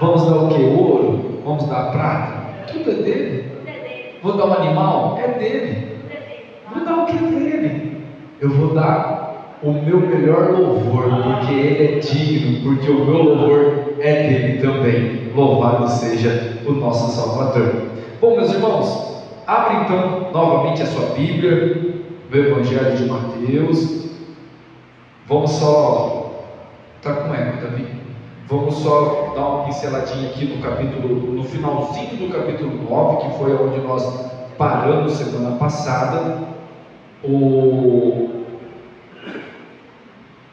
Vamos dar o que? Ouro? Vamos dar prata? Tudo é dele. Vou dar um animal? É dele. Vou dar o que é dele. Eu vou dar o meu melhor louvor, porque ele é digno, porque o meu louvor é dele também. Louvado seja o nosso Salvador. Bom, meus irmãos, abre então novamente a sua Bíblia, no Evangelho de Mateus. Vamos só... Está com eco, Davi? Vamos só dar uma pinceladinha aqui no finalzinho do capítulo 9, que foi onde nós paramos semana passada.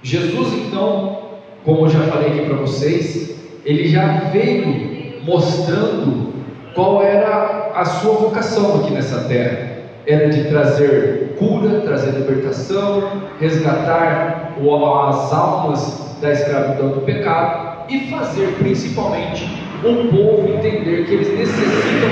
Jesus, então, como eu já falei aqui para vocês, ele já veio mostrando qual era a sua vocação aqui nessa terra. Era de trazer cura, trazer libertação, resgatar as almas da escravidão do pecado e fazer principalmente o povo entender que eles necessitam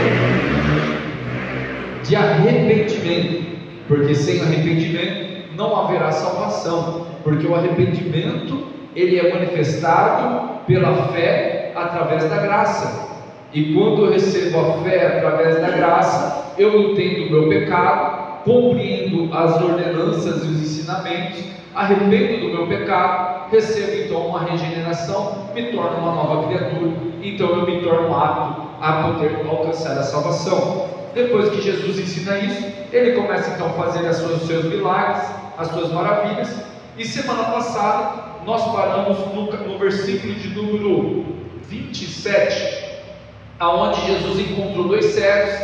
de arrependimento, porque sem arrependimento não haverá salvação, porque o arrependimento ele é manifestado pela fé através da graça. E quando eu recebo a fé através da graça, eu entendo o meu pecado, compreendo as ordenanças e os ensinamentos, arrependo do meu pecado, recebo então uma regeneração, me torno uma nova criatura, então eu me torno apto a poder alcançar a salvação. Depois que Jesus ensina isso, ele começa então a fazer os seus milagres, as suas maravilhas, e semana passada nós paramos no versículo de número 27, aonde Jesus encontrou 2 cegos,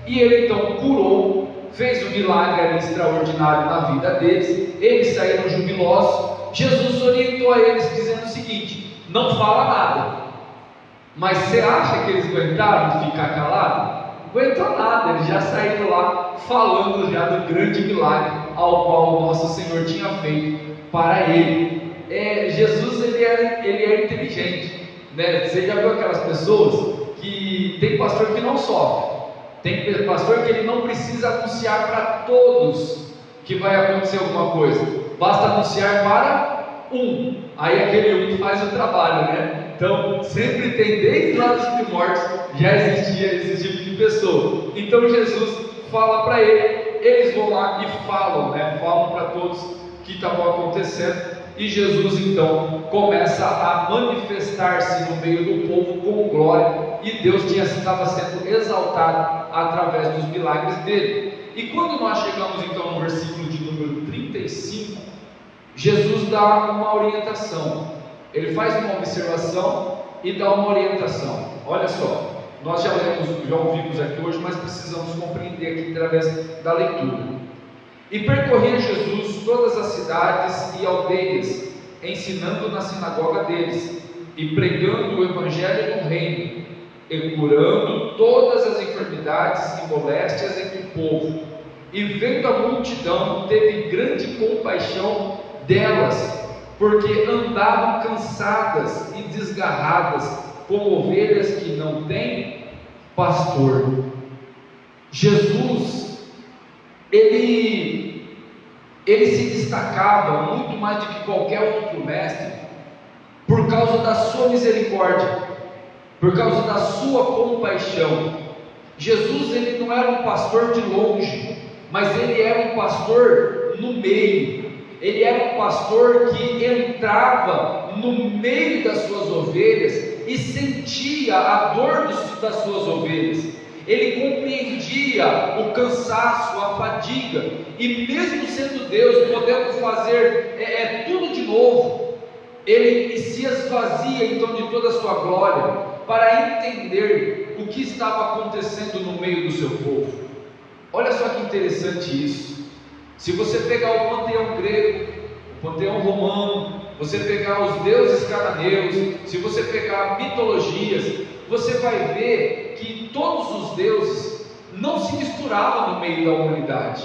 e ele então curou, fez um milagre ali extraordinário na vida deles, eles saíram jubilosos. Jesus orientou a eles dizendo o seguinte: não fala nada. Mas você acha que eles aguentaram ficar calados? Não aguentou nada, eles já saíram lá falando já do grande milagre ao qual o nosso Senhor tinha feito para ele. Jesus ele é inteligente, né? Você já viu aquelas pessoas que tem pastor que não sofre, tem pastor que ele não precisa anunciar para todos que vai acontecer alguma coisa, basta anunciar para um, aí aquele faz o trabalho, né? Então sempre tem, desde lá dos primórdios já existia esse tipo de pessoa. Então Jesus fala para eles vão lá e falam, né? Falam para todos que estavam acontecendo. E Jesus então começa a manifestar-se no meio do povo com glória, e Deus estava sendo exaltado através dos milagres dele. E quando nós chegamos então no versículo de número 35, Jesus dá uma orientação, ele faz uma observação e dá uma orientação. Olha só, nós já ouvimos aqui hoje, mas precisamos compreender aqui através da leitura. E percorria Jesus todas as cidades e aldeias, ensinando na sinagoga deles, e pregando o evangelho do reino, e curando todas as enfermidades e moléstias entre o povo. E vendo a multidão, teve grande compaixão delas, porque andavam cansadas e desgarradas, como ovelhas que não têm pastor. Jesus, ele se destacava muito mais do que qualquer outro mestre, por causa da sua misericórdia, por causa da sua compaixão. Jesus, ele não era um pastor de longe, mas ele era um pastor no meio. Ele era um pastor que entrava no meio das suas ovelhas e sentia a dor das suas ovelhas. Ele compreendia o cansaço, a fadiga, e mesmo sendo Deus, podendo fazer tudo de novo, ele se esvazia então de toda a sua glória, para entender o que estava acontecendo no meio do seu povo. Olha só que interessante isso. Se você pegar o panteão grego, o panteão romano, você pegar os deuses cananeus, se você pegar mitologias, você vai ver que todos os deuses não se misturavam no meio da humanidade.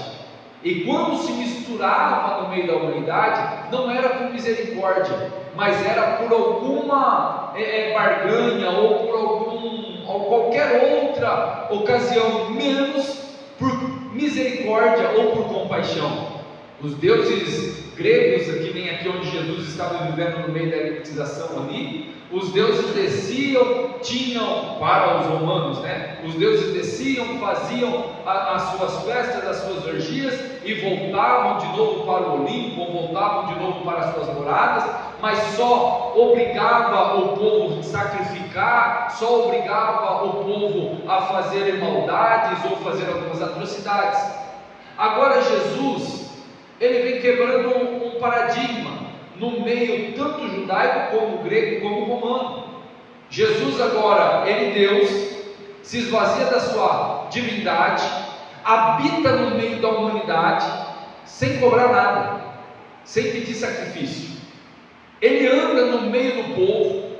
E quando se misturava no meio da humanidade, não era com misericórdia, mas era por alguma barganha ou por qualquer outra ocasião, menos por misericórdia ou por compaixão. Os deuses gregos, que nem aqui onde Jesus estava vivendo no meio da elitização ali, os deuses desciam, tinham, para os romanos, né? Os deuses desciam, faziam as suas festas, as suas orgias, e voltavam de novo para o Olimpo, ou voltavam de novo para as suas moradas, mas só obrigava o povo a sacrificar, só obrigava o povo a fazer maldades ou fazer algumas atrocidades. Agora Jesus, ele vem quebrando um paradigma no meio tanto judaico como grego como romano. Jesus agora, ele Deus, se esvazia da sua divindade, habita no meio da humanidade, sem cobrar nada, sem pedir sacrifício. Ele anda no meio do povo,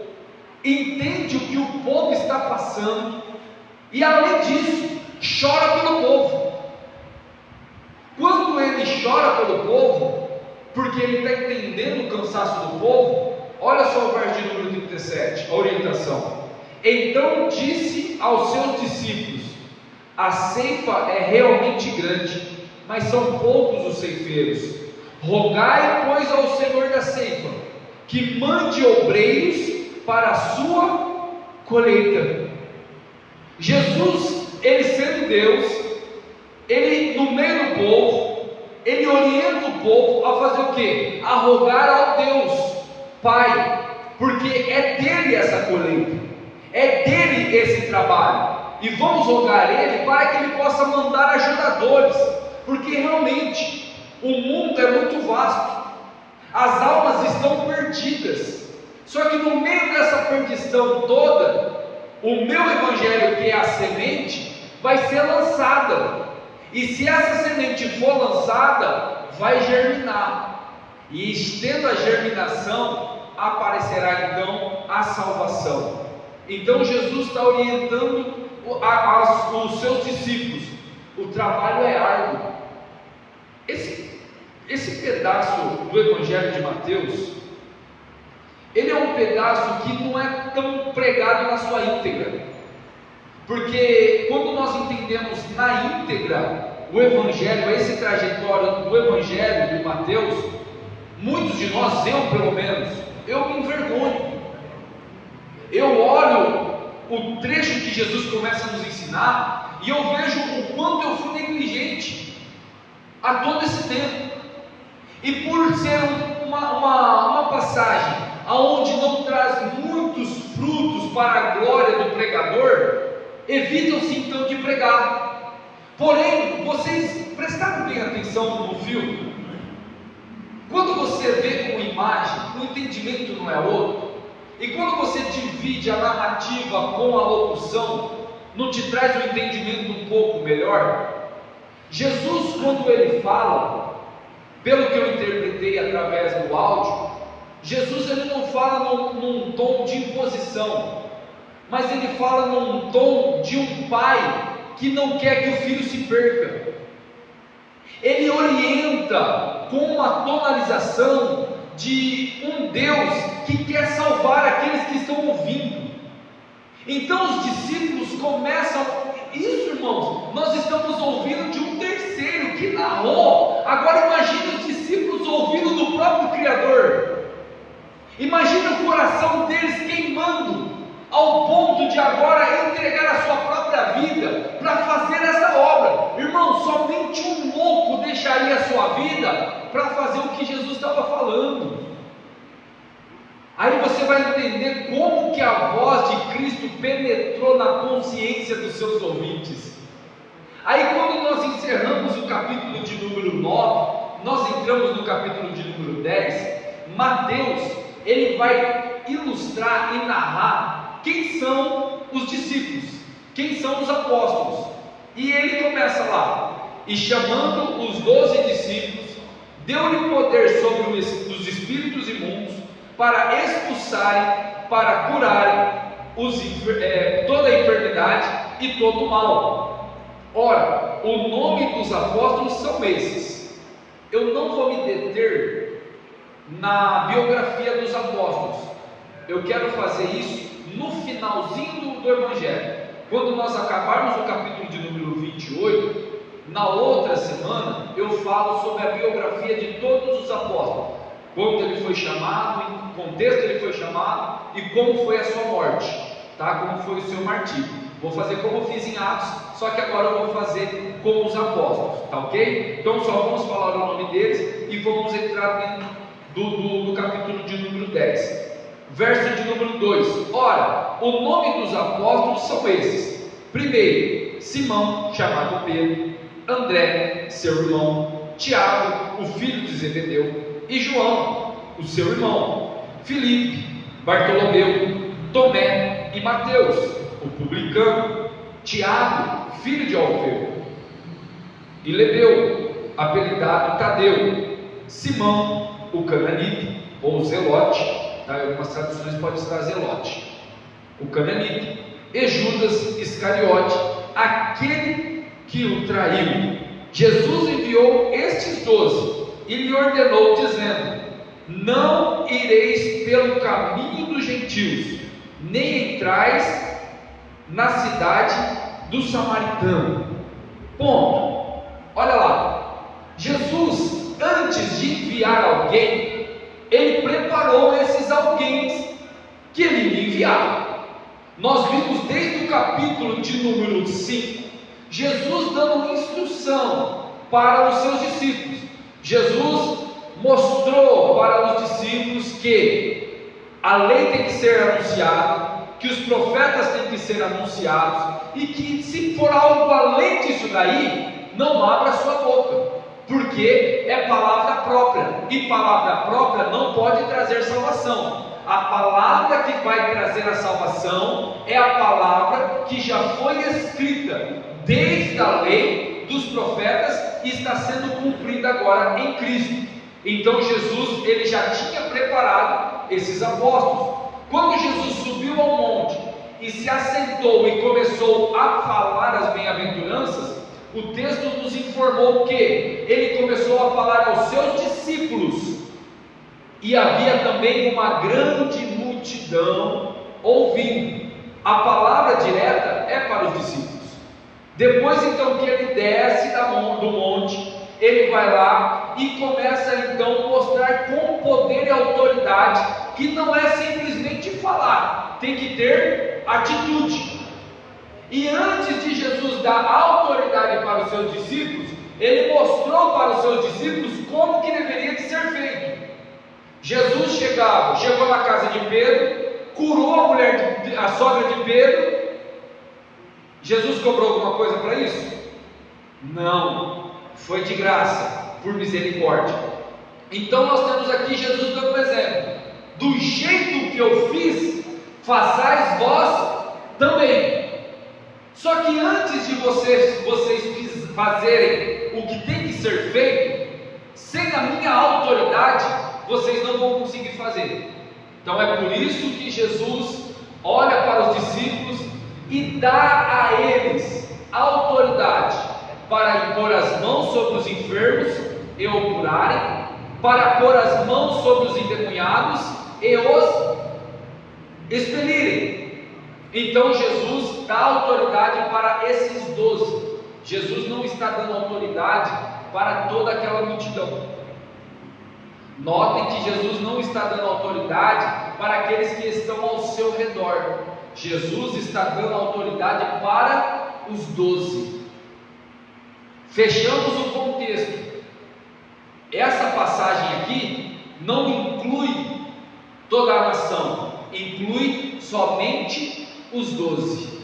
entende o que o povo está passando, e além disso, chora pelo povo. Quando ele chora pelo povo, porque ele está entendendo o cansaço do povo, olha só o verso de número 37, a orientação. Então disse aos seus discípulos: a ceifa é realmente grande, mas são poucos os ceifeiros. Rogai, pois, ao Senhor da ceifa, que mande obreiros para a sua colheita. Jesus, ele sendo Deus, ele no meio do povo, ele orienta o povo a fazer o quê? A rogar ao Deus Pai, porque é dele essa colheita, é dele esse trabalho, e vamos rogar ele para que ele possa mandar ajudadores, porque realmente o mundo é muito vasto, as almas estão perdidas. Só que no meio dessa perdição toda, o meu evangelho, que é a semente, vai ser lançada. E se essa semente for lançada, vai germinar. E tendo a germinação, aparecerá então a salvação. Então Jesus está orientando os seus discípulos. O trabalho é árduo. Esse pedaço do Evangelho de Mateus, ele é um pedaço que não é tão pregado na sua íntegra, porque quando nós entendemos na íntegra o Evangelho, esse trajetório do Evangelho de Mateus, muitos de nós, eu pelo menos, eu me envergonho. Eu olho o trecho que Jesus começa a nos ensinar e eu vejo o quanto eu fui negligente a todo esse tempo. E por ser uma passagem aonde não traz muitos frutos para a glória do pregador, evitam-se então de pregar. Porém, vocês prestaram bem atenção no filme? Quando você vê com imagem, o entendimento não é outro. E quando você divide a narrativa com a locução, não te traz um entendimento um pouco melhor? Jesus, quando ele fala, pelo que eu interpretei através do áudio, Jesus ele não fala num tom de imposição, mas ele fala num tom de um pai que não quer que o filho se perca. Ele orienta com uma tonalização de um Deus que quer salvar aqueles que estão ouvindo. Então os discípulos começam, isso irmãos, nós estamos ouvindo de um terceiro que narrou. Agora imagine os discípulos ouvindo do próprio Criador. Imagine o coração deles queimando, ao ponto de agora entregar a sua própria vida para fazer essa obra. Irmão, somente um louco deixaria a sua vida para fazer o que Jesus estava falando. Aí você vai entender como que a voz de Cristo penetrou na consciência dos seus ouvintes. Aí quando nós encerramos o capítulo de número 9, nós entramos no capítulo de número 10, Mateus, ele vai ilustrar e narrar quem são os discípulos, quem são os apóstolos. E ele começa lá: e chamando os 12 discípulos, deu-lhe poder sobre os espíritos imundos, para expulsarem, para curarem toda a enfermidade e todo o mal. Ora, o nome dos apóstolos são esses. Eu não vou me deter na biografia dos apóstolos. Eu quero fazer isso no finalzinho do Evangelho. Quando nós acabarmos o capítulo de número 28, Na outra semana eu falo sobre a biografia de todos os apóstolos, quando ele foi chamado, em que contexto ele foi chamado e como foi a sua morte, tá? Como foi o seu martírio. Vou fazer como eu fiz em Atos, só que agora eu vou fazer com os apóstolos, tá ok? Então só vamos falar o nome deles e vamos entrar dentro do capítulo de número 10, verso de número 2. Ora, o nome dos apóstolos são esses: primeiro, Simão, chamado Pedro; André, seu irmão; Tiago, o filho de Zebedeu; e João, o seu irmão; Filipe, Bartolomeu, Tomé e Mateus, o publicano; Tiago, filho de Alfeu; e Lebeu, apelidado Tadeu; Simão, o cananita, ou zelote, tá? Em algumas traduções pode estar zelote, o cananita; e Judas Iscariote, aquele que o traiu. Jesus enviou estes 12 e lhe ordenou, dizendo: não ireis pelo caminho dos gentios, nem entrais na cidade do samaritano. Ponto. Olha lá, Jesus, antes de enviar alguém, ele preparou esses alguém que ele ia enviar. Nós vimos desde o capítulo de número 5, Jesus dando instrução para os seus discípulos. Jesus mostrou para os discípulos que a lei tem que ser anunciada, que os profetas têm que ser anunciados, e que se for algo além disso daí, não abra sua boca, porque é palavra própria, e palavra própria não pode trazer salvação. A palavra que vai trazer a salvação é a palavra que já foi escrita desde a lei dos profetas e está sendo cumprida agora em Cristo. Então Jesus, ele já tinha preparado esses apóstolos. Quando Jesus subiu ao monte e se assentou e começou a falar as bem-aventuranças, o texto nos informou que ele começou a falar aos seus discípulos, e havia também uma grande multidão ouvindo. A palavra direta é para os discípulos. Depois então que ele desce do monte, ele vai lá e começa então a mostrar com poder e autoridade que não é simplesmente falar, tem que ter atitude. E antes de Jesus dar autoridade para os seus discípulos, ele mostrou para os seus discípulos como que deveria de ser feito. Jesus chegou na casa de Pedro, curou a sogra de Pedro. Jesus cobrou alguma coisa para isso? Não, foi de graça, por misericórdia. Então nós temos aqui Jesus dando um exemplo: do jeito que eu fiz, façais vós também. Só que antes de vocês fazerem o que tem que ser feito, sem a minha autoridade, vocês não vão conseguir fazer. Então é por isso que Jesus olha para os discípulos e dá a eles autoridade para impor as mãos sobre os enfermos e o curarem, para pôr as mãos sobre os endemoniados e os expelirem. Então Jesus dá autoridade para esses 12. Jesus não está dando autoridade para toda aquela multidão. Notem que Jesus não está dando autoridade para aqueles que estão ao seu redor. Jesus está dando autoridade para os 12. Fechamos o contexto. Essa passagem aqui não inclui toda a nação, inclui somente os 12.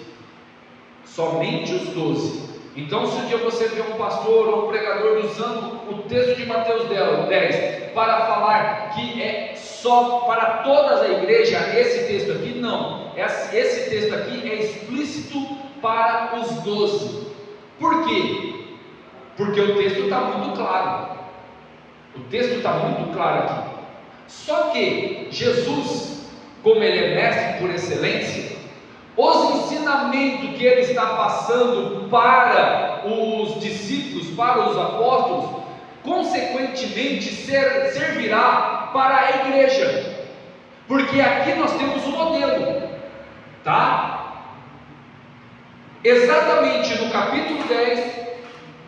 Somente os 12. Então, se um dia você vê um pastor ou um pregador usando o texto de Mateus 10 para falar que é só para toda a igreja, esse texto aqui não. Esse texto aqui é explícito para os 12. Por quê? Porque o texto está muito claro. O texto está muito claro aqui. Só que Jesus, como ele é mestre por excelência, os ensinamentos que ele está passando para os discípulos, para os apóstolos, consequentemente servirá para a igreja, porque aqui nós temos um modelo, tá? Exatamente no capítulo 10,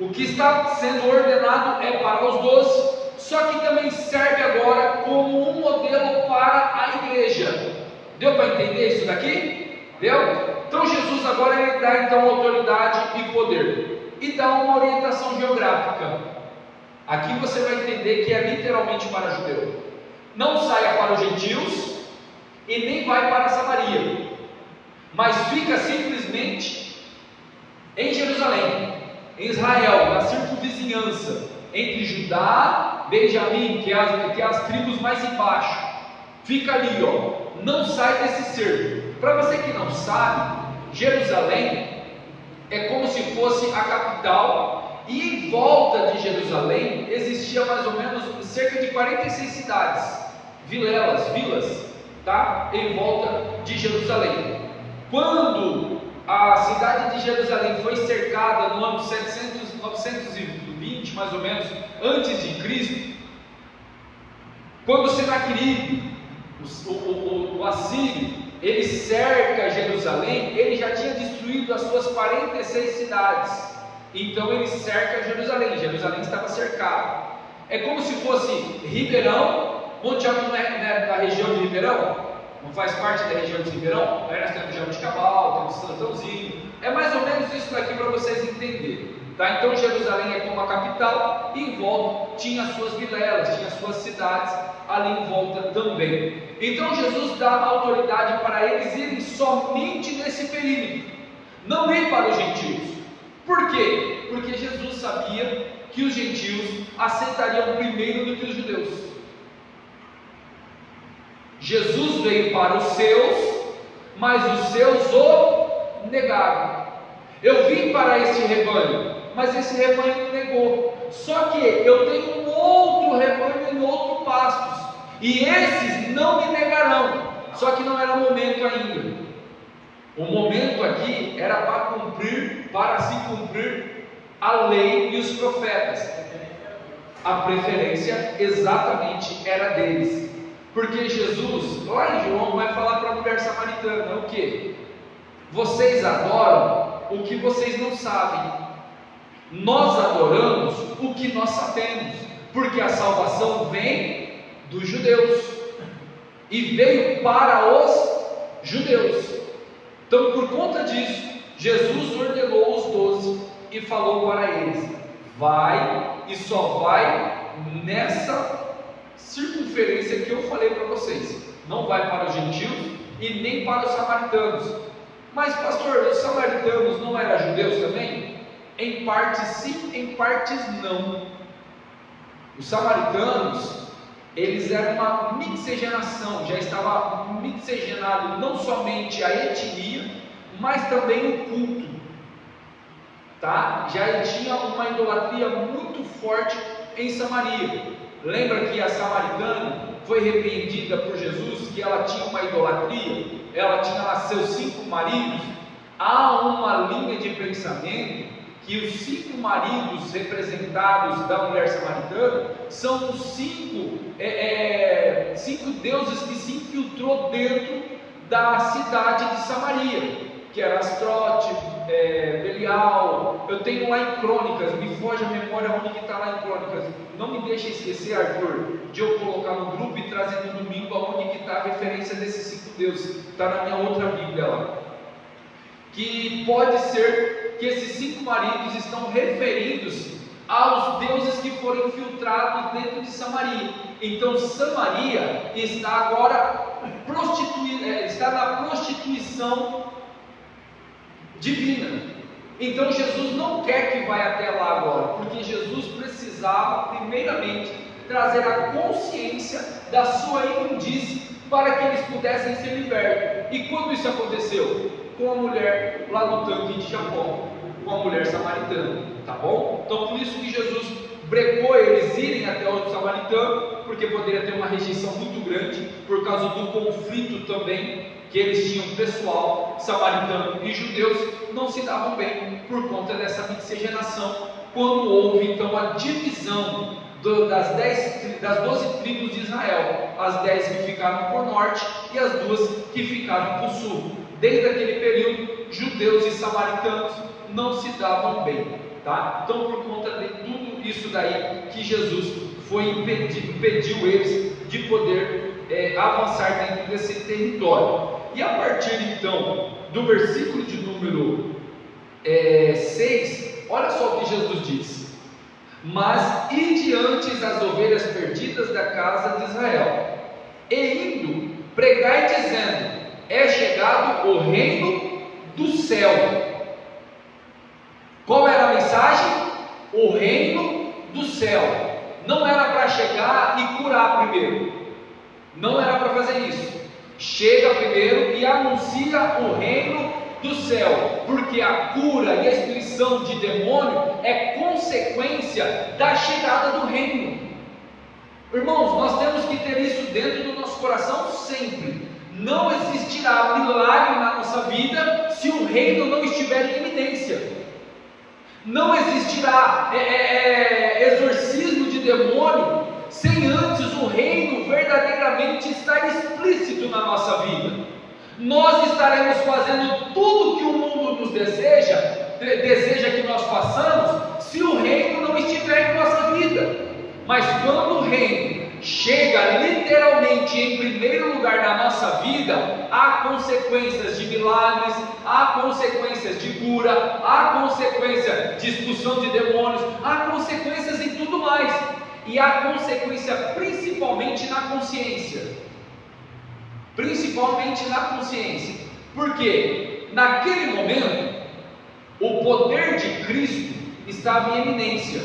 O que está sendo ordenado é para os 12, só que também serve agora como um modelo para a igreja. Deu para entender isso daqui? Deu? Então Jesus agora ele dá então autoridade e poder e dá uma orientação geográfica. Aqui você vai entender que é literalmente para judeu. Não saia para os gentios e nem vai para Samaria, mas fica simplesmente em Jerusalém, em Israel, na circunvizinhança, entre Judá, Benjamim, que é as tribos mais embaixo. Fica ali, ó. Não sai desse cerco. Para você que não sabe, Jerusalém é como se fosse a capital, e em volta de Jerusalém existia mais ou menos cerca de 46 cidades, vilas, tá? Em volta de Jerusalém. Quando a cidade de Jerusalém foi cercada no ano 920, mais ou menos, antes de Cristo, quando Senaqueribe, o assírio, ele cerca Jerusalém, ele já tinha destruído as suas 46 cidades. Então ele cerca Jerusalém. Jerusalém estava cercada. É como se fosse Ribeirão. Monte Alto não é da região de Ribeirão? Não faz parte da região de Ribeirão? Aí nós temos Jabuticabal, temos Santãozinho. É mais ou menos isso daqui para vocês entenderem. Tá? Então Jerusalém é como a capital, e em volta tinha as suas vilelas, tinha as suas cidades ali em volta também. Então Jesus dá autoridade para eles irem somente nesse perímetro, não ir para os gentios. Por quê? Porque Jesus sabia que os gentios aceitariam primeiro do que os judeus. Jesus veio para os seus, mas os seus o negaram. Eu vim para este rebanho, mas esse rebanho me negou. Só que eu tenho um outro rebanho em outros pastos, e esses não me negarão. Só que não era o momento ainda. O momento aqui era para se cumprir a lei e os profetas. A preferência exatamente era deles. Porque Jesus, lá em João, vai falar para a mulher samaritana: o que? Vocês adoram o que vocês não sabem. Nós adoramos o que nós sabemos, porque a salvação vem dos judeus e veio para os judeus. Então, por conta disso, Jesus ordenou os 12 e falou para eles: vai, e só vai nessa circunferência que eu falei para vocês. Não vai para os gentios e nem para os samaritanos. Mas pastor, os samaritanos não eram judeus também? Em partes sim, em partes não. Os samaritanos, eles eram uma miscigenação, já estava miscigenado não somente a etnia, mas também o culto, tá? Já tinha uma idolatria muito forte em Samaria. Lembra que a samaritana foi repreendida por Jesus, que ela tinha uma idolatria, ela tinha lá seus 5 maridos. Há uma linha de pensamento que os 5 maridos representados da mulher samaritana são os 5 deuses que se infiltrou dentro da cidade de Samaria, que era Astrote, Belial. Eu tenho lá em Crônicas, me foge a memória onde que está lá em Crônicas. Não me deixa esquecer, Arthur, de eu colocar no grupo e trazer no domingo aonde que está a referência desses 5 deuses. Está na minha outra Bíblia lá. Que pode ser que esses 5 maridos estão referindo-se aos deuses que foram infiltrados dentro de Samaria. Então Samaria está agora está na prostituição divina. Então Jesus não quer que vá até lá agora, porque Jesus precisava primeiramente trazer a consciência da sua imundície para que eles pudessem ser libertos. E quando isso aconteceu? Com a mulher lá no tanque de Jacó, com a mulher samaritana, tá bom? Então por isso que Jesus brecou eles irem até o samaritano, porque poderia ter uma rejeição muito grande, por causa do conflito também que eles tinham pessoal, samaritano e judeus, não se davam bem por conta dessa miscigenação, quando houve então a divisão das 12 tribos de Israel, as 10 que ficaram por norte e as 2 que ficaram por sul. Desde aquele período, judeus e samaritanos não se davam bem. tá? Então, por conta de tudo isso daí que Jesus impediu eles de poder avançar dentro desse território. E a partir então do versículo de número 6, olha só o que Jesus diz: mas ide antes as ovelhas perdidas da casa de Israel, e indo, pregai dizendo: é chegado o reino do céu. Qual era a mensagem? O reino do céu. Não era para chegar e curar primeiro, não era para fazer isso. Chega primeiro e anuncia o reino do céu, porque a cura e a expulsão de demônio é consequência da chegada do reino. Irmãos, nós temos que ter isso dentro do nosso coração sempre. Não existirá milagre na nossa vida se o reino não estiver em evidência. Não existirá exorcismo de demônio sem antes o reino verdadeiramente estar explícito na nossa vida. Nós estaremos fazendo tudo que o mundo nos deseja que nós façamos, se o reino não estiver em nossa vida. Mas quando o reino chega literalmente em primeiro lugar na nossa vida, há consequências de milagres, há consequências de cura, há consequência de expulsão de demônios, há consequências em tudo mais, e há consequência principalmente na consciência. Principalmente na consciência, porque naquele momento o poder de Cristo estava em eminência,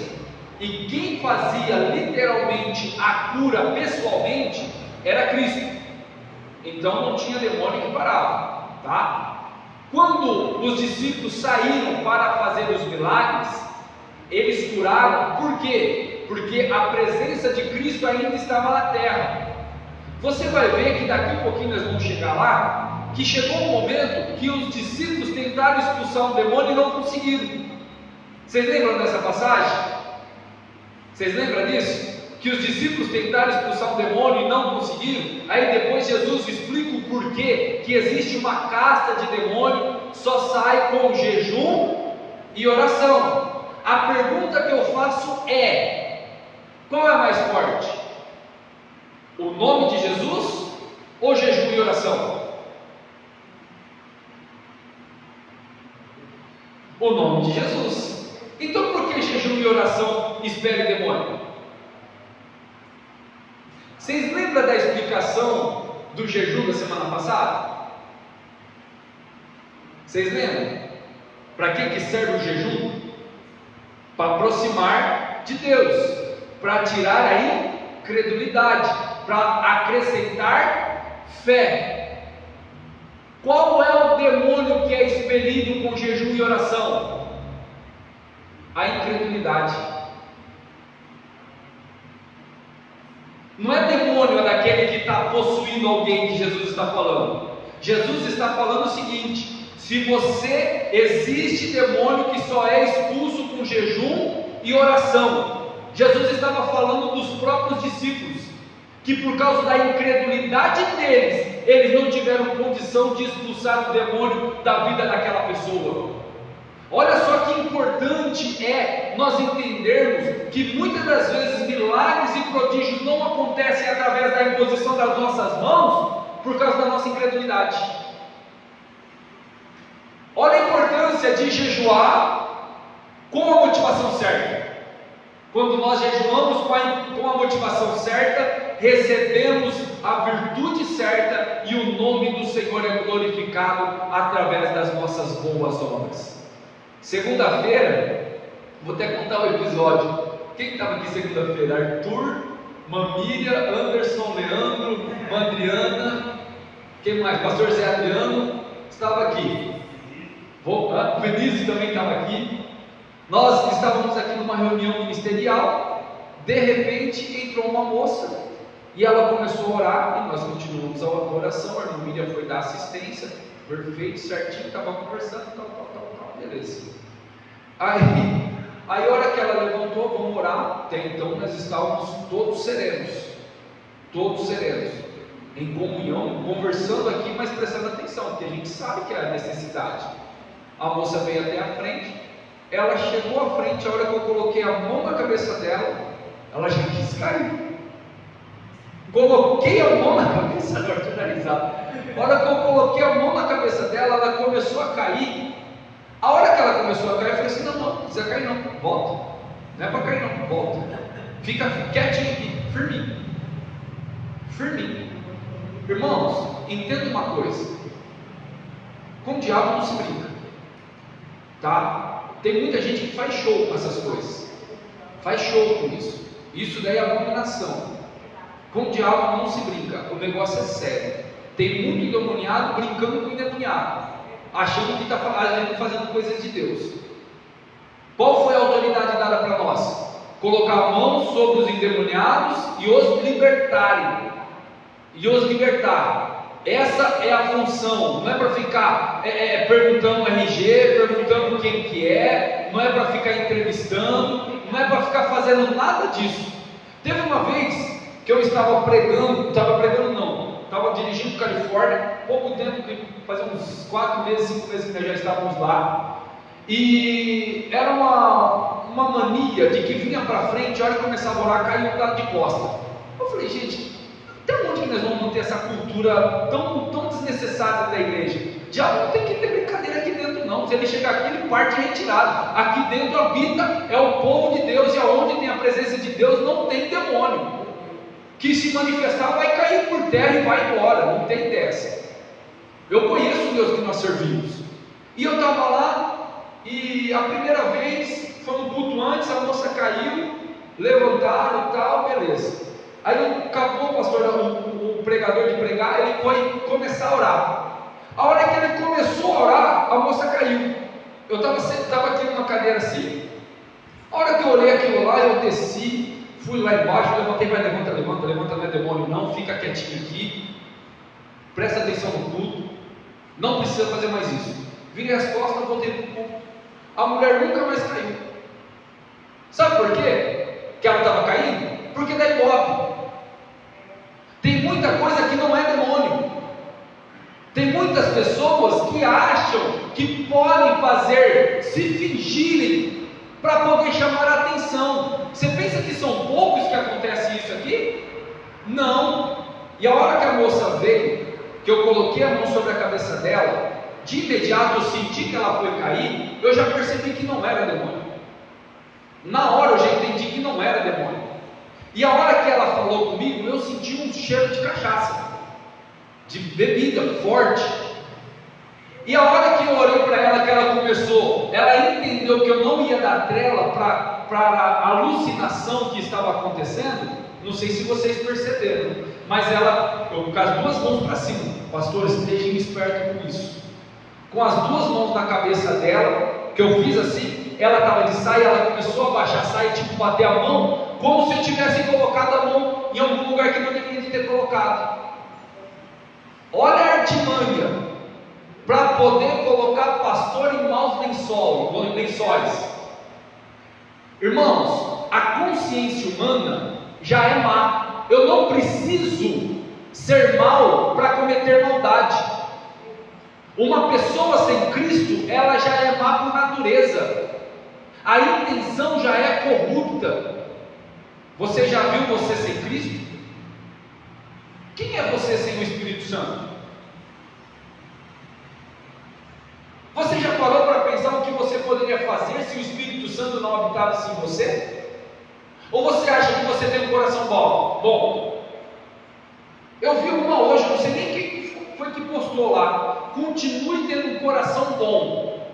e quem fazia literalmente a cura pessoalmente era Cristo. Então não tinha demônio que parava, tá? Quando os discípulos saíram para fazer os milagres, eles curaram. Por quê? Porque a presença de Cristo ainda estava na terra. Você vai ver que daqui a pouquinho nós vamos chegar lá, que chegou um momento que os discípulos tentaram expulsar um demônio e não conseguiram. Vocês lembram dessa passagem? Vocês lembram disso? Que os discípulos tentaram expulsar um demônio e não conseguiram. Aí depois Jesus explica o porquê que existe uma casta de demônio, só sai com jejum e oração. A pergunta que eu faço é: qual é mais forte? O nome de Jesus ou jejum e oração? O nome de Jesus. Então por que jejum e oração expele demônio? Vocês lembram da explicação do jejum da semana passada? Vocês lembram? Para que serve o jejum? Para aproximar de Deus, para tirar a incredulidade, para acrescentar fé. Qual é o demônio que é expelido com jejum e oração? A incredulidade. Não é demônio daquele que está possuindo alguém que Jesus está falando. Jesus está falando o seguinte: se você existe demônio que só é expulso com jejum e oração. Jesus estava falando dos próprios discípulos, que por causa da incredulidade deles, eles não tiveram condição de expulsar o demônio da vida daquela pessoa. Olha só que importante é nós entendermos que muitas das vezes milagres e prodígios não acontecem através da imposição das nossas mãos por causa da nossa incredulidade. Olha a importância de jejuar com a motivação certa. Quando nós jejuamos com a motivação certa, recebemos a virtude certa e o nome do Senhor é glorificado através das nossas boas obras. Segunda-feira, vou até contar o episódio. Quem estava aqui segunda-feira? Arthur, Mamília, Anderson, Leandro, Adriana, quem mais? Pastor Zé Adriano estava aqui. O Vinícius também estava aqui. Nós estávamos aqui numa reunião ministerial. De repente entrou uma moça e ela começou a orar, e nós continuamos a oração. A irmã Miriam foi dar assistência, perfeito, certinho, estava conversando, tal, beleza. Aí a hora que ela levantou, vamos orar. Até então nós estávamos todos serenos, em comunhão, conversando aqui, mas prestando atenção, porque a gente sabe que é a necessidade. A moça veio até a frente, ela chegou à frente, a hora que eu coloquei a mão na cabeça dela, ela já quis cair. Coloquei a mão na cabeça dela, a hora que eu coloquei a mão na cabeça dela, ela começou a cair. A hora que ela começou a cair, eu falei assim: não precisa cair não, volta. Não é para cair não, volta. Fica quietinho aqui, firminho. Irmãos, entenda uma coisa: com o diabo não se brinca, tá? Tem muita gente que faz show com essas coisas, faz show com isso. Isso daí é abominação. Com o diabo não se brinca, o negócio é sério. Tem muito endemoniado brincando com o endemoniado, achando que está fazendo coisas de Deus. Qual foi a autoridade dada para nós? Colocar a mão sobre os endemoniados e os libertarem. Essa é a função. Não é para ficar perguntando RG, perguntando quem que é, não é para ficar entrevistando, não é para ficar fazendo nada disso. Teve uma vez que eu estava dirigindo Califórnia, pouco tempo, fazia uns 4 meses, 5 meses que nós já estávamos lá, e era uma mania de que vinha para frente, a hora que começava a orar, caía um lado de costa. Eu falei: gente, até onde que nós vamos manter essa cultura tão desnecessária da igreja? Diabo não tem que ter brincadeira aqui dentro não. Se ele chegar aqui, ele parte retirado. Aqui dentro habita, é o povo de Deus, e aonde tem a presença de Deus não tem demônio que se manifestar, vai cair por terra e vai embora, não tem dessa. Eu conheço o Deus que nós servimos. E eu estava lá, e a primeira vez foi um culto antes, a moça caiu, levantaram e tal, beleza. Aí acabou o pastor, o pregador de pregar, ele foi começar a orar. A hora que ele começou a orar, a moça caiu. Eu estava aqui numa cadeira assim. A hora que eu olhei aquilo lá, eu desci, fui lá embaixo, levantei: vai, levanta, não é demônio não, fica quietinho aqui, presta atenção no culto, não precisa fazer mais isso. Virei as costas, voltei para o culto. A mulher nunca mais caiu. Sabe por quê que ela estava caindo? Porque dá ibope. Tem muita coisa que não é demônio. Tem muitas pessoas que acham que podem se fingirem para poder chamar a atenção. Você pensa que são poucos que acontece isso aqui? Não. E a hora que a moça veio, que eu coloquei a mão sobre a cabeça dela, de imediato eu senti que ela foi cair, eu já percebi que não era demônio. Na hora eu já entendi que não era demônio. E a hora que ela falou comigo, eu senti um cheiro de cachaça, de bebida forte. E a hora que eu orei para ela, que ela começou, ela entendeu que eu não ia dar trela para a alucinação que estava acontecendo. Não sei se vocês perceberam, mas eu com as duas mãos para cima, pastores, estejam espertos com isso. Com as duas mãos na cabeça dela, que eu fiz assim, ela estava de saia, ela começou a baixar a saia, tipo bater a mão, como se eu tivesse colocado a mão em algum lugar que não deveria ter colocado. Olha a artimanha para poder colocar pastor em maus lençóis. Irmãos, a consciência humana já é má. Eu não preciso ser mau para cometer maldade. Uma pessoa sem Cristo, ela já é má por natureza. A intenção já é corrupta. Você já viu você sem Cristo? Quem é você sem o Espírito Santo? Você já parou para pensar o que você poderia fazer se o Espírito Santo não habitasse em você? Ou você acha que você tem um coração bom? Bom, eu vi uma hoje, não sei nem quem foi que postou lá: continue tendo um coração bom.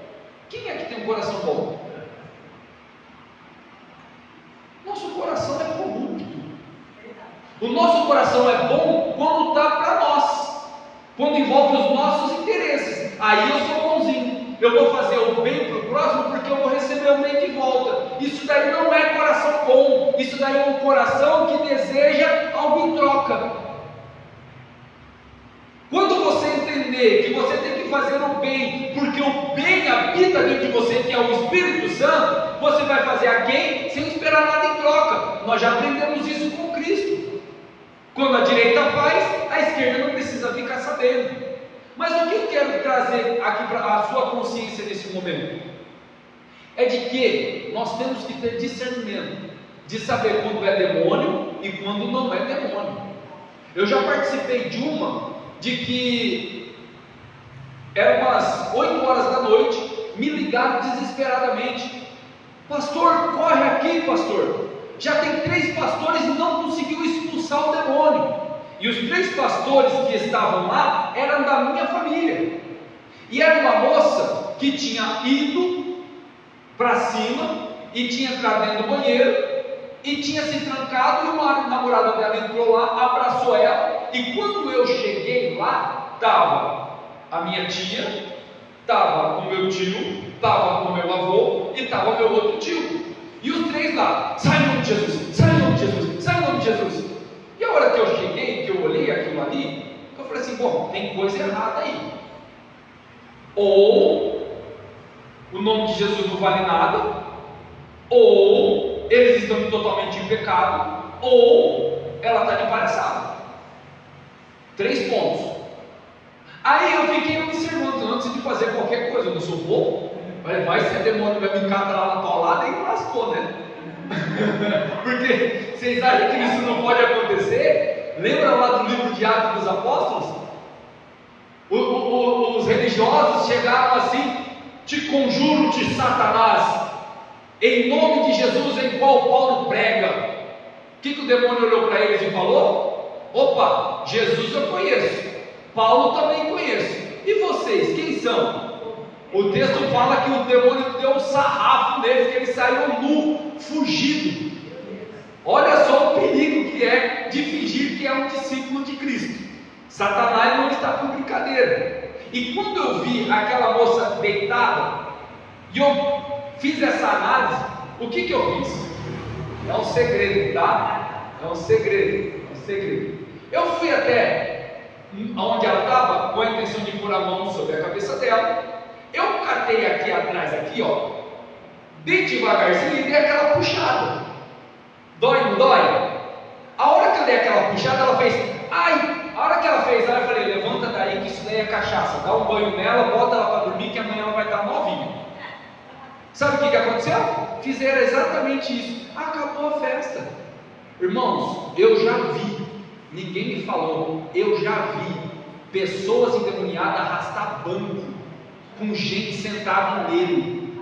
Quem é que tem um coração bom? Nosso coração é corrupto. O nosso coração é bom quando está para nós, quando envolve os nossos interesses. Aí eu sou bonzinho, eu vou fazer o bem para o próximo porque eu vou receber o bem de volta. Isso daí não é coração bom. Isso daí é um coração que deseja algo em troca. Quando você entender que você tem que fazer o bem, porque o bem habita dentro de você, que é o Espírito Santo, você vai fazer a quem? Sem esperar nada em troca. Nós já aprendemos isso com Cristo. Quando a direita faz, a esquerda não precisa ficar sabendo. Mas o que eu quero trazer aqui para a sua consciência nesse momento? é de que nós temos que ter discernimento, de saber quando é demônio e quando não é demônio. Eu já participei de uma, de que eram umas 8 horas da noite, me ligaram desesperadamente: pastor, corre aqui, pastor, já tem 3 pastores e não conseguiu expulsar o demônio. E os 3 pastores que estavam lá eram da minha família, e era uma moça que tinha ido para cima e tinha entrado dentro do banheiro e tinha se trancado, e o namorado dela entrou lá, abraçou ela, e quando eu cheguei lá, estava a minha tia, estava o meu tio, estava o meu avô e estava o meu outro tio, e os 3 lá: sai em nome de Jesus, sai em nome de Jesus, sai em nome de Jesus. E a hora que eu cheguei, que eu olhei aquilo ali, eu falei assim: bom, tem coisa errada aí, ou o nome de Jesus não vale nada, ou eles estão totalmente em pecado, ou ela está de palhaçada. 3 pontos. Aí eu fiquei observando antes de fazer qualquer coisa. Eu não sou bobo, vai ser demônio, vai me encarar lá na paulada e lascou, né? Porque vocês acham que isso não pode acontecer? Lembra lá do livro de Atos dos Apóstolos? Os religiosos chegaram assim: te conjuro-te, Satanás, em nome de Jesus, em qual Paulo prega. O que o demônio olhou para eles e falou? Opa, Jesus eu conheço, Paulo também conheço, e vocês, quem são? O texto fala que o demônio deu um sarrafo neles, que eles saíram nu, fugido. Olha só o perigo que é de fingir que é um discípulo de Cristo. Satanás não está com brincadeira. E quando eu vi aquela moça deitada, e eu fiz essa análise, o que eu fiz? É um segredo, tá? É um segredo, é um segredo. Eu fui até onde ela estava, com a intenção de pôr a mão sobre a cabeça dela. Eu catei aqui atrás, aqui, ó, bem devagarzinho, e dei aquela puxada. Dói, não dói? A hora que eu dei aquela puxada, ela fez: ai! A hora que ela fez, eu falei: levanta daí, que isso daí é cachaça. Dá um banho nela, bota ela para dormir, que amanhã ela vai estar novinha. Sabe o que aconteceu? Fizeram exatamente isso. Acabou a festa. Irmãos, eu já vi, ninguém me falou, eu já vi pessoas endemoniadas arrastar banco com gente sentada nele.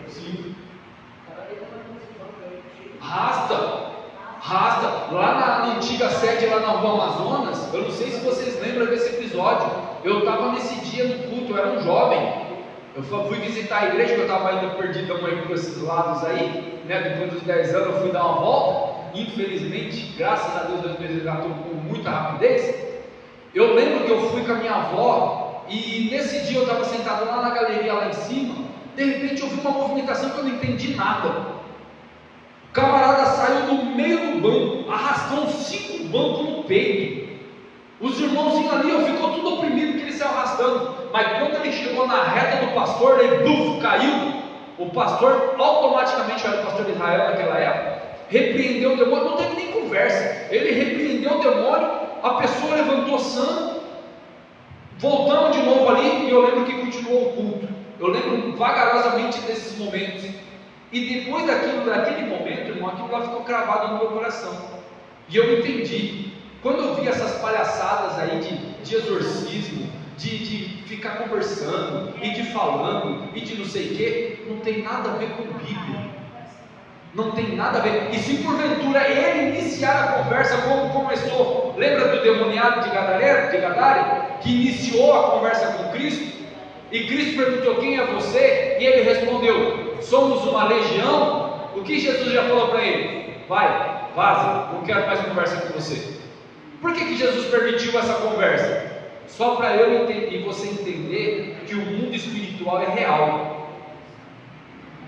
Sim. Rasta. Lá na antiga sede, lá na Rua Amazonas, eu não sei se vocês lembram desse episódio. Eu estava nesse dia no culto, eu era um jovem. Eu fui visitar a igreja, que eu estava ainda perdido por esses lados aí, né? Depois dos 10 anos eu fui dar uma volta. Infelizmente, graças a Deus, 2014 com muita rapidez. Eu lembro que eu fui com a minha avó, e nesse dia eu estava sentado lá na galeria, lá em cima. De repente eu vi uma movimentação que eu não entendi nada. O camarada saiu do meio do banco, arrastou 5 bancos no peito. Os irmãozinhos ali, ficou tudo oprimido que ele saiu arrastando. Mas quando ele chegou na reta do pastor, ele caiu. O pastor automaticamente, era o pastor de Israel naquela época, repreendeu o demônio. Não teve nem conversa. Ele repreendeu o demônio, a pessoa levantou sã, voltamos de novo ali, e eu lembro que continuou o culto. Eu lembro vagarosamente desses momentos. E depois daquele momento, irmão, aquilo lá ficou cravado no meu coração. E eu entendi. Quando eu vi essas palhaçadas aí de exorcismo, de ficar conversando, e de falando, e de não sei o que, não tem nada a ver com Bíblia. Não tem nada a ver. E se porventura ele iniciar a conversa como começou, lembra do demoniado de Gadara, que iniciou a conversa com Cristo? E Cristo perguntou: quem é você? E ele respondeu: somos uma legião. O que Jesus já falou para ele? Vai, vaza, não quero mais conversa com você. Por que Jesus permitiu essa conversa? Só para eu e você entender que o mundo espiritual é real,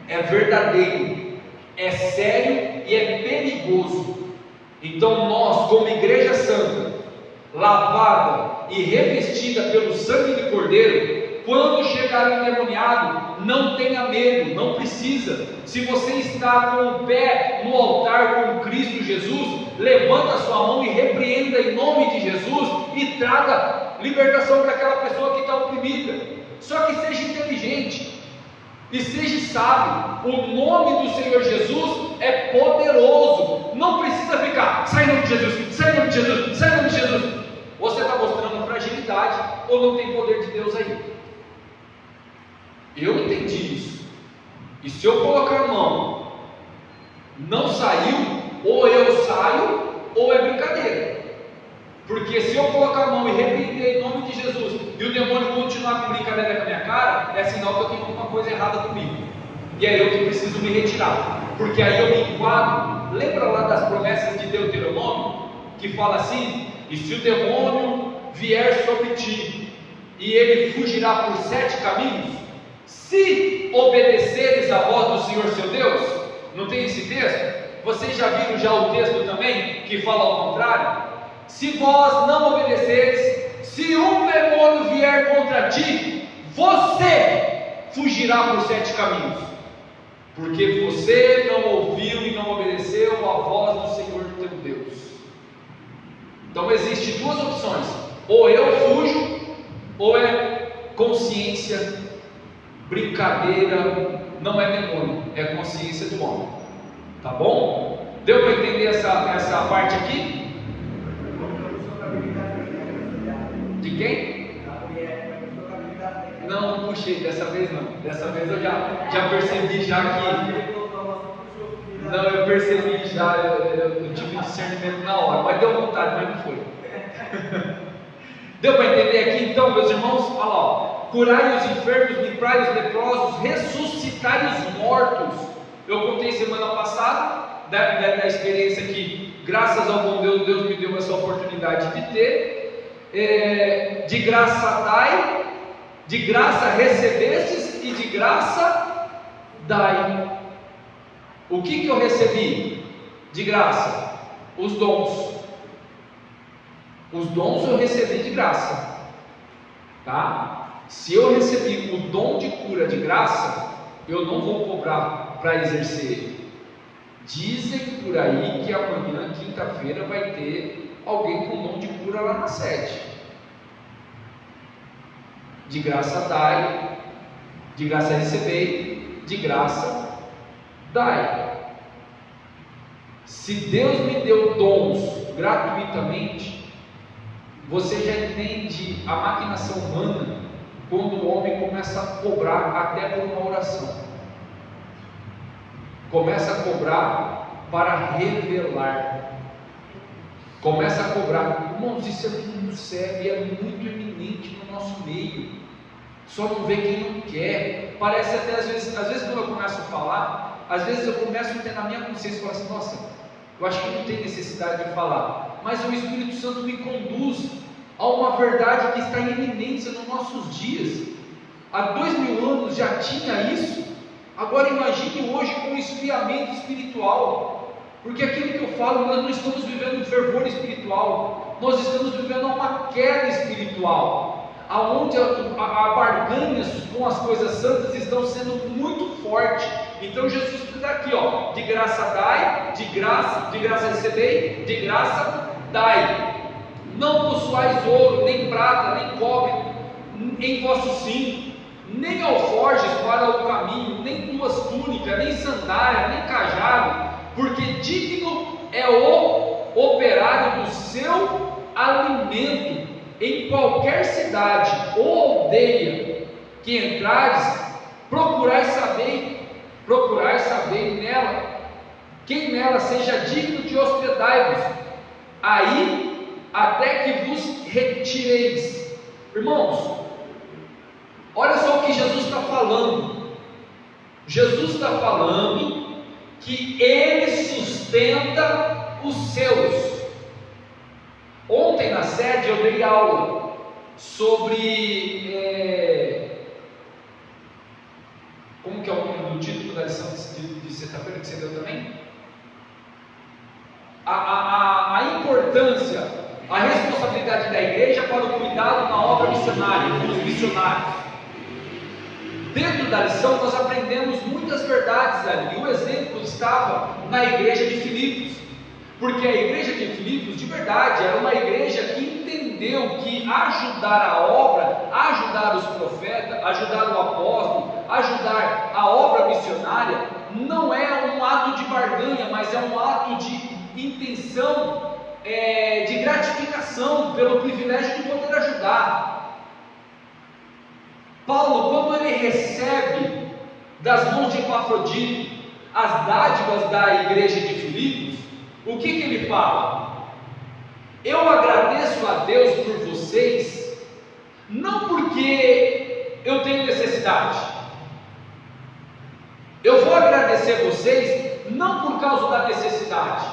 é verdadeiro, é sério e é perigoso. Então nós, como igreja santa, lavada e revestida pelo sangue do Cordeiro, quando chegar o endemoniado, não tenha medo, não precisa. Se você está com o pé no altar com Cristo Jesus, levanta a sua mão e repreenda em nome de Jesus e traga libertação para aquela pessoa que está oprimida. Só que seja inteligente e seja sábio. O nome do Senhor Jesus é poderoso. Não precisa ficar, sai em nome de Jesus, sai em nome de Jesus, sai em nome de Jesus. Você está mostrando fragilidade ou não tem poder de Deus aí? Eu entendi isso. E se eu colocar a mão, não saiu, ou eu saio, ou é brincadeira. Porque se eu colocar a mão e repreender em nome de Jesus, e o demônio continuar com brincadeira com a minha cara, é sinal que eu tenho alguma coisa errada comigo. E é eu que preciso me retirar. Porque aí eu me enquadro. Lembra lá das promessas de Deuteronômio? Que fala assim: e se o demônio vier sobre ti, e ele fugirá por 7 caminhos, se obedeceres a voz do Senhor seu Deus. Não tem esse texto? Vocês já viram já o texto também, que fala ao contrário? Se vós não obedeceres, se um demônio vier contra ti, você fugirá por 7 caminhos, porque você não ouviu e não obedeceu a voz do Senhor teu Deus. Então existem 2 opções: ou eu fujo, ou é consciência, brincadeira, não é demônio, é consciência do homem. Tá bom? Deu para entender essa parte aqui? De quem? Não, não puxei, dessa vez não. Dessa vez eu já percebi já que... Não, eu percebi já, eu tive discernimento na hora, mas deu vontade, mas não foi. Deu para entender aqui então, meus irmãos? Olha lá, ó. Curai os enfermos, livrai os leprosos, ressuscitai os mortos. Eu contei semana passada da experiência que, graças ao bom Deus, Deus me deu essa oportunidade de ter. De graça dai, de graça recebestes e de graça dai. O que eu recebi de graça? Os dons. Os dons eu recebi de graça, tá? Se eu recebi o dom de cura de graça, eu não vou cobrar para exercer ele. Dizem por aí que amanhã, quinta-feira, vai ter alguém com dom de cura lá na sede. De graça dai, de graça recebei, de graça dai. Se Deus me deu dons gratuitamente, você já entende a maquinação humana quando o homem começa a cobrar até por uma oração. Começa a cobrar para revelar. Começa a cobrar. Irmãos, isso é muito sério e é muito eminente no nosso meio. Só não vê quem não quer. Parece até às vezes quando eu começo a falar, às vezes eu começo a ter na minha consciência e falo assim: nossa, eu acho que não tem necessidade de falar, mas o Espírito Santo me conduz a uma verdade que está em eminência nos nossos dias. Há 2000 anos já tinha isso. Agora imagine hoje com o esfriamento espiritual, porque aquilo que eu falo, nós não estamos vivendo um fervor espiritual, nós estamos vivendo uma queda espiritual, aonde a barganha com as coisas santas estão sendo muito forte. Então Jesus está aqui, ó, de graça dai, de graça recebei, de graça dai. Não possuais ouro, nem prata, nem cobre em vosso cinto, nem alforjes para o caminho, nem duas túnicas, nem sandália, nem cajado, porque digno é o operário do seu alimento. Em qualquer cidade ou aldeia que entrares, procurai saber nela, quem nela seja digno de hospedai-vos, aí até que vos retireis. Irmãos, olha só o que Jesus está falando. Jesus está falando que Ele sustenta os seus. Ontem na sede eu dei aula sobre como que é o nome do título da lição de sexta-feira que você deu também? A importância, a responsabilidade da igreja para o cuidado na obra missionária, dos missionários. Dentro da lição nós aprendemos muitas verdades ali. O exemplo estava na igreja de Filipos, porque a igreja de Filipos, de verdade, era uma igreja que entendeu que ajudar a obra, ajudar os profetas, ajudar o apóstolo, ajudar a obra missionária, não é um ato de barganha, mas é um ato de intenção, de gratificação pelo privilégio de poder ajudar. Paulo, quando ele recebe das mãos de Epafrodito as dádivas da igreja de Filipos, o que ele fala? Eu agradeço a Deus por vocês, não porque eu tenho necessidade. Eu vou agradecer vocês não por causa da necessidade,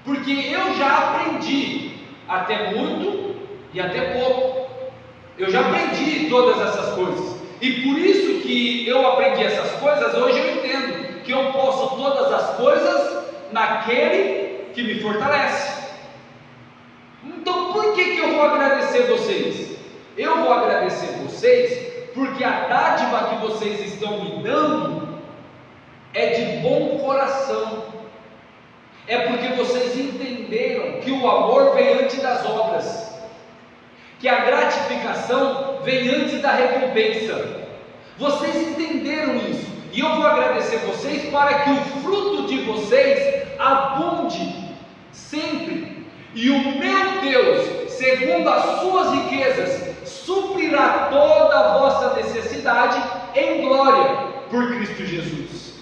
porque eu já aprendi até muito e até pouco. Eu já aprendi todas essas coisas, e por isso que eu aprendi essas coisas, hoje eu entendo que eu posso todas as coisas naquele que me fortalece. Então por que eu vou agradecer vocês? Eu vou agradecer vocês porque a dádiva que vocês estão me dando é de bom coração, é porque vocês entenderam que o amor vem antes das obras, que a gratificação vem antes da recompensa. Vocês entenderam isso, e eu vou agradecer vocês para que o fruto de vocês abunde sempre, e o meu Deus, segundo as suas riquezas, suprirá toda a vossa necessidade em glória por Cristo Jesus.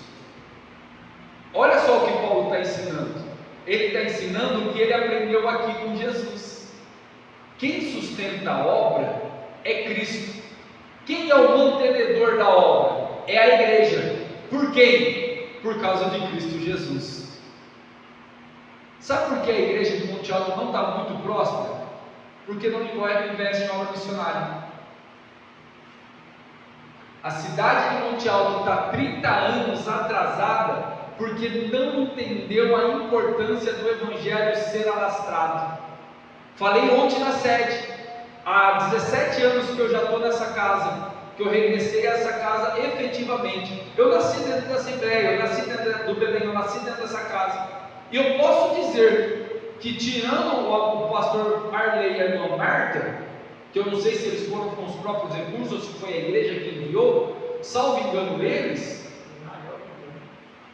Olha só o que Paulo está ensinando. Ele está ensinando o que ele aprendeu aqui com Jesus. Quem sustenta a obra é Cristo. Quem é o mantenedor da obra? É a igreja. Por quem? Por causa de Cristo Jesus. Sabe por que a igreja de Monte Alto não está muito próspera? Porque não investe em obra missionária. A cidade de Monte Alto está 30 anos atrasada porque não entendeu a importância do evangelho ser alastrado. Falei ontem na sede, há 17 anos que eu já estou nessa casa, que eu regressei a essa casa efetivamente. Eu nasci dentro da Assembleia, eu nasci dentro do Belém, eu nasci dentro dessa casa, e eu posso dizer que, tirando o pastor Arley e a irmã Marta, que eu não sei se eles foram com os próprios recursos ou se foi a igreja que enviou, salvo engano eles,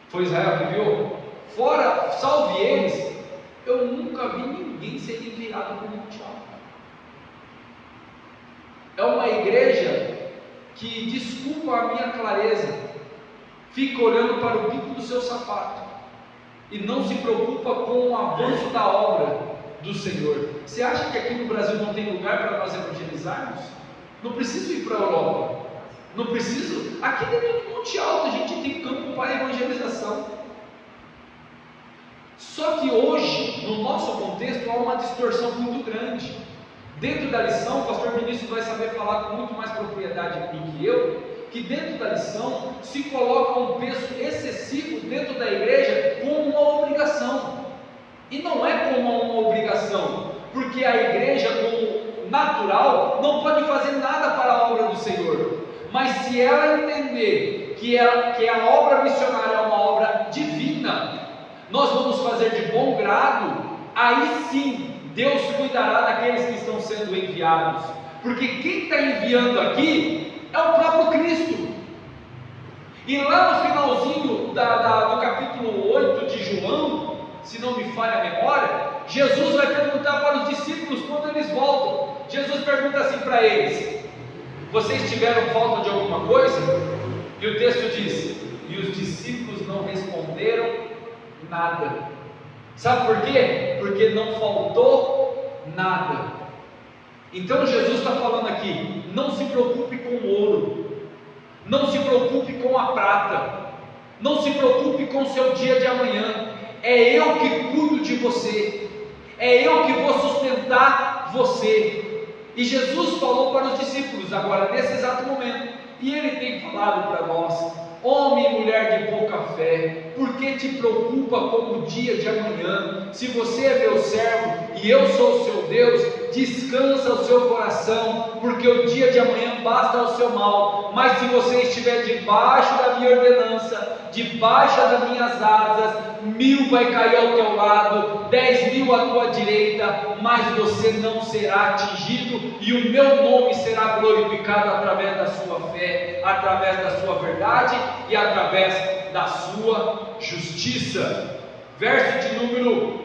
foi Israel que enviou, fora, salve eles, eu nunca vi ninguém ser enviado por Monte Alto. É uma igreja que, desculpa a minha clareza, fica olhando para o bico do seu sapato e não se preocupa com o avanço da obra do Senhor. Você acha que aqui no Brasil não tem lugar para nós evangelizarmos? Não preciso ir para a Europa, não preciso. Aqui dentro do Monte Alto a gente tem campo para evangelização. Só que hoje, no nosso contexto, há uma distorção muito grande. Dentro da lição, o pastor Vinícius vai saber falar com muito mais propriedade do que eu, que dentro da lição se coloca um peso excessivo dentro da igreja como uma obrigação. E não é como uma obrigação, porque a igreja, como natural, não pode fazer nada para a obra do Senhor. Mas se ela entender que a obra missionária é uma obra divina, nós vamos fazer de bom grado, aí sim Deus cuidará daqueles que estão sendo enviados, porque quem está enviando aqui é o próprio Cristo. E lá no finalzinho do capítulo 8 de João, se não me falha a memória, Jesus vai perguntar para os discípulos quando eles voltam. Jesus pergunta assim para eles: vocês tiveram falta de alguma coisa? E o texto diz: e os discípulos não responderam nada. Sabe por quê? Porque não faltou nada. Então Jesus está falando aqui: não se preocupe com o ouro, não se preocupe com a prata, não se preocupe com o seu dia de amanhã. É eu que cuido de você, é eu que vou sustentar você. E Jesus falou para os discípulos agora nesse exato momento, e Ele tem falado para nós. Homem e mulher de pouca fé, por que te preocupa com o dia de amanhã? Se você é meu servo e eu sou o seu Deus, descansa o seu coração, porque o dia de amanhã basta ao seu mal. Mas se você estiver debaixo da minha ordenança, debaixo das minhas asas, 1000 vai cair ao teu lado, 10.000 à tua direita, mas você não será atingido, e o meu nome será glorificado através da sua fé, através da sua verdade e através da sua justiça. Verso de número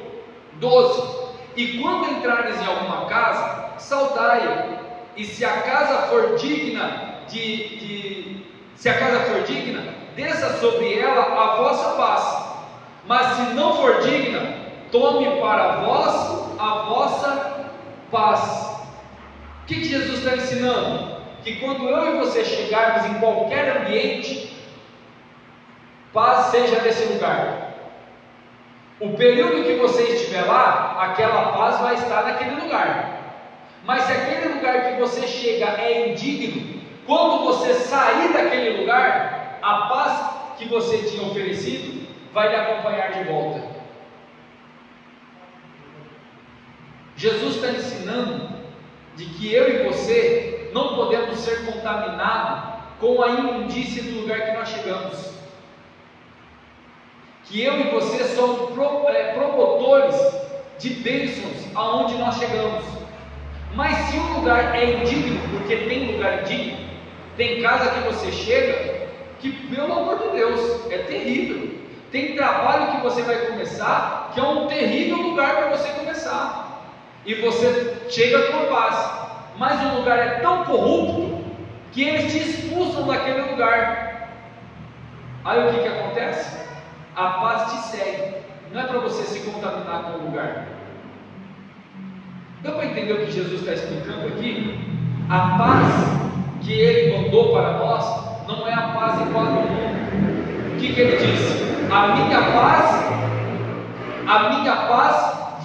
12: e quando entrares em alguma casa, saudai-a, e se a casa for digna desça sobre ela a vossa paz, mas se não for digna, tome para vós a vossa paz. O que Jesus está ensinando? Que quando eu e você chegarmos em qualquer ambiente, paz seja nesse lugar. O período que você estiver lá, aquela paz vai estar naquele lugar. Mas se aquele lugar que você chega é indigno, quando você sair daquele lugar, a paz que você tinha oferecido vai lhe acompanhar de volta. Jesus está ensinando de que eu e você não podemos ser contaminados com a imundícia do lugar que nós chegamos. Que eu e você somos promotores de bênçãos aonde nós chegamos. Mas se o lugar é indigno, porque tem lugar indigno, tem casa que você chega que, pelo amor de Deus, é terrível. Tem trabalho que você vai começar que é um terrível lugar para você começar, e você chega com paz, mas o lugar é tão corrupto que eles te expulsam daquele lugar. Aí o que acontece? A paz te segue, não é para você se contaminar com o lugar. Deu para entender o que Jesus está explicando aqui? A paz que Ele mandou para nós não é a paz igual ao mundo. O que Ele disse? A minha paz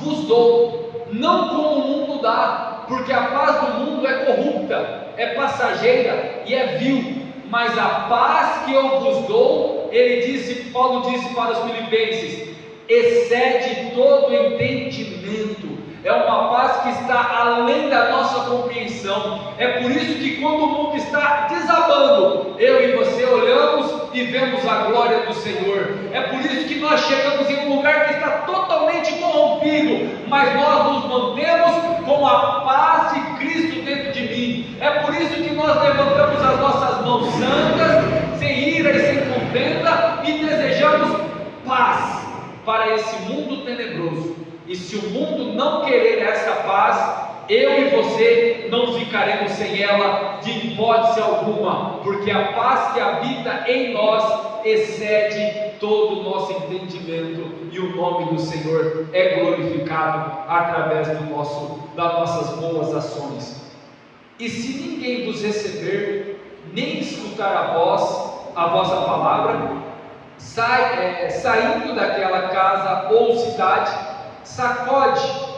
vos dou, não como o mundo dá, porque a paz do mundo é corrupta, é passageira e é vil. Mas a paz que eu vos dou, Paulo disse para os filipenses, excede todo entendimento. É uma paz que está além da nossa compreensão. É por isso que quando o mundo está desabando, eu e você olhamos e vemos a glória do Senhor. É por isso que nós chegamos em um lugar que está totalmente corrompido, mas nós nos mantemos com a paz de Cristo dentro de mim. É por isso que nós levantamos as nossas mãos santas, sem ira e sem contenda, e desejamos paz para esse mundo tenebroso. E se o mundo não querer essa paz, eu e você não ficaremos sem ela de hipótese alguma, porque a paz que habita em nós excede todo o nosso entendimento, e o nome do Senhor é glorificado através das nossas boas ações. E se ninguém vos receber, nem escutar a vossa palavra, saindo daquela casa ou cidade, sacode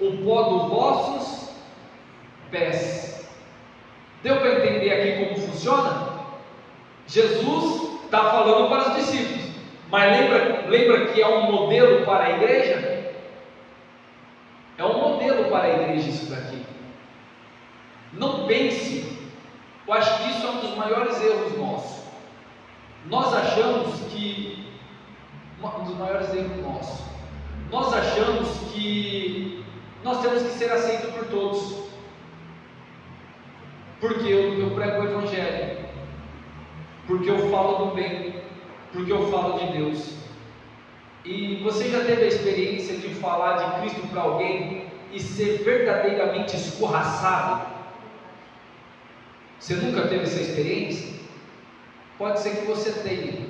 o pó dos vossos pés. Deu para entender aqui como funciona? Jesus está falando para os discípulos, mas lembra que é um modelo para a igreja? É um modelo para a igreja isso daqui. Não pense, eu acho que isso é um dos maiores erros nossos. Nós achamos que nós temos que ser aceitos por todos, porque eu prego o Evangelho, porque eu falo do bem, porque eu falo de Deus. E você já teve a experiência de falar de Cristo para alguém e ser verdadeiramente escorraçado? Você nunca teve essa experiência? Pode ser que você tenha,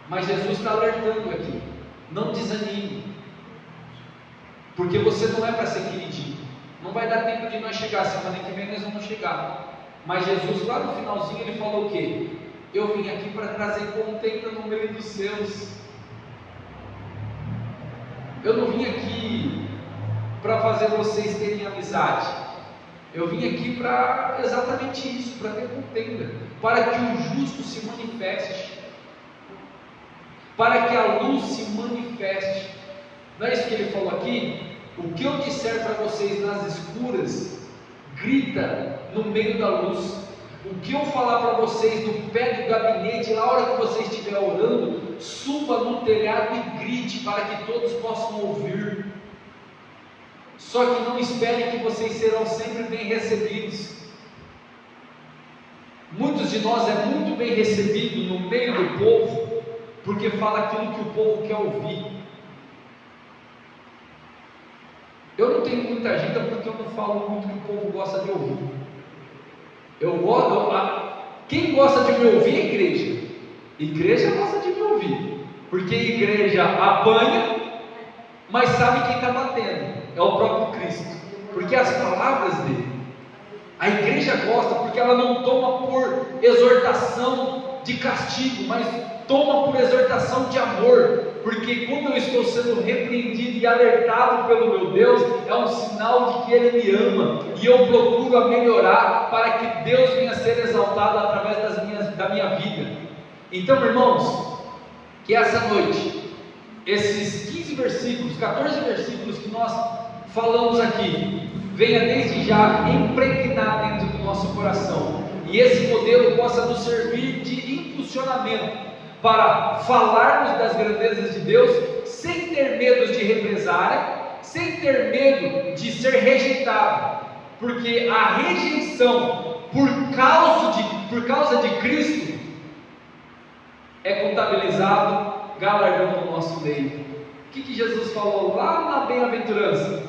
mas Jesus está alertando aqui: não desanime, porque você não é para ser queridinho. Não vai dar tempo de nós chegar, semana que vem nós vamos chegar. Mas Jesus lá no finalzinho ele falou o quê? Eu vim aqui para trazer contenda no meio dos seus. Eu não vim aqui para fazer vocês terem amizade. Eu vim aqui para exatamente isso, para ter contenda, para que o justo se manifeste. para que a luz se manifeste. Não é isso que ele falou aqui? O que eu disser para vocês nas escuras, grita no meio da luz. O que eu falar para vocês no pé do gabinete, na hora que você estiver orando, suba no telhado e grite para que todos possam ouvir. Só que não espere que vocês serão sempre bem recebidos. Muitos de nós é muito bem recebido no meio do povo, porque fala aquilo que o povo quer ouvir. Eu não tenho muita agenda porque eu não falo muito que o povo gosta de ouvir. Quem gosta de me ouvir é igreja. Igreja gosta de me ouvir, porque igreja apanha, mas sabe quem está batendo, é o próprio Cristo, porque as palavras dele, a igreja gosta, porque ela não toma por exortação de castigo, mas toma por exortação de amor, porque quando eu estou sendo repreendido e alertado pelo meu Deus, é um sinal de que Ele me ama, e eu procuro a melhorar, para que Deus venha ser exaltado através da minha vida. Então, irmãos, que essa noite, esses 15 versículos, 14 versículos que nós falamos aqui, venha desde já impregnar dentro do nosso coração, e esse modelo possa nos servir de impulsionamento para falarmos das grandezas de Deus, sem ter medo de represária, sem ter medo de ser rejeitado, porque a rejeição por causa de Cristo é contabilizado galardão no nosso meio. O que Jesus falou lá na bem-aventurança?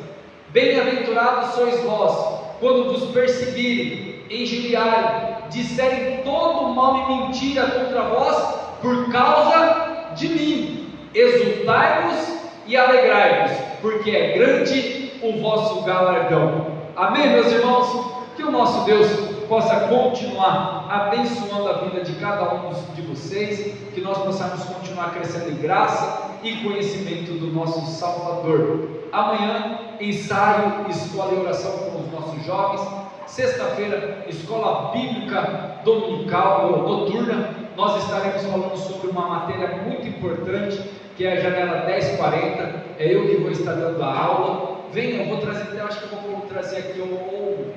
Bem-aventurados sois vós, quando vos perseguirem, injuriarem, disserem todo mal e mentira contra vós, por causa de mim. Exultai-vos e alegrai-vos, porque é grande o vosso galardão. Amém, meus irmãos? Que o nosso Deus possa continuar abençoando a vida de cada um de vocês, que nós possamos continuar crescendo em graça e conhecimento do nosso Salvador. Amanhã, ensaio, escola e oração com os nossos jovens. Sexta-feira, escola bíblica dominical ou noturna. Nós estaremos falando sobre uma matéria muito importante, que é a janela 1040. É eu que vou estar dando a aula. Venha, eu vou trazer, eu acho que eu vou trazer aqui um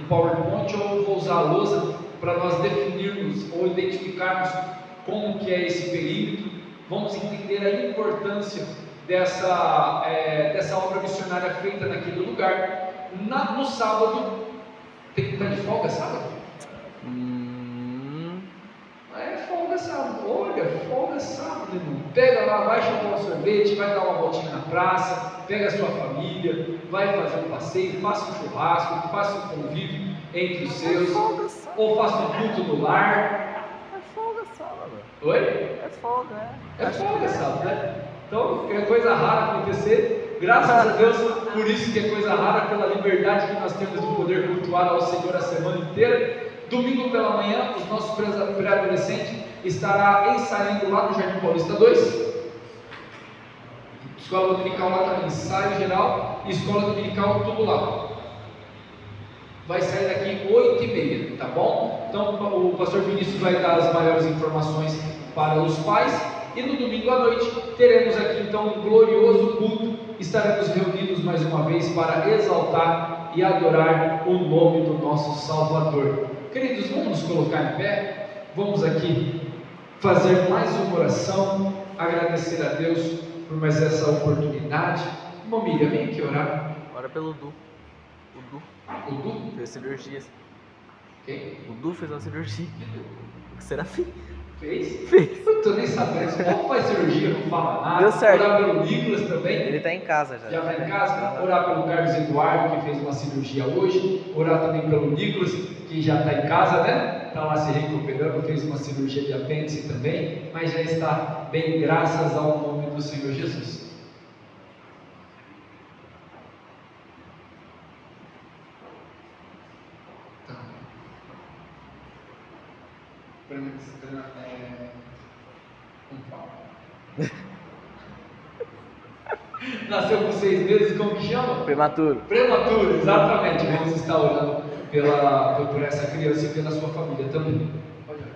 PowerPoint, ou vou usar a lousa para nós definirmos ou identificarmos como que é esse perímetro. Vamos entender a importância dessa obra missionária feita naquele lugar. No sábado, tem que estar de folga sábado? É folga sábado, olha, folga sábado, irmão. Pega lá, vai chamar um sorvete, vai dar uma voltinha na praça, pega a sua família, vai fazer um passeio, faça um churrasco, faça um convívio entre os seus, ou faça um culto no lar. É folga sábado. Oi? É folga, É folga sábado, né? Então, é coisa rara acontecer, graças a Deus, por isso que é coisa rara, pela liberdade que nós temos de poder cultuar ao Senhor a semana inteira. Domingo pela manhã, os nossos pré-adolescentes estará ensaiando lá no Jardim Paulista 2. Escola dominical lá também, ensaio geral, e escola dominical tudo lá. Vai sair daqui 8h30, tá bom? Então o pastor Vinícius vai dar as maiores informações para os pais. E no domingo à noite teremos aqui então um glorioso culto. Estaremos reunidos mais uma vez para exaltar e adorar o nome do nosso Salvador. Queridos, vamos nos colocar em pé. Vamos aqui fazer mais uma oração, agradecer a Deus por mais essa oportunidade. Mamília, vem aqui orar. Ora pelo Du. O Du? Fez cirurgia. Quem? O Du fez uma cirurgia. Serafim. Fez? Fez. Eu tô nem sabendo. Como faz cirurgia, não fala nada. Deu certo. Orar pelo Nicolas também. Ele tá em casa já. Já está em casa. Orar pelo Carlos Eduardo, que fez uma cirurgia hoje. Orar também pelo Nicolas, que já está em casa, né? Está lá se recuperando, fez uma cirurgia de apêndice também, mas já está bem, graças ao nome do Senhor Jesus. Tá. Nasceu com 6 meses, como que chama? Prematuro. Prematuro, exatamente. Vamos estar orando por essa criança e pela sua família também. Pode orar.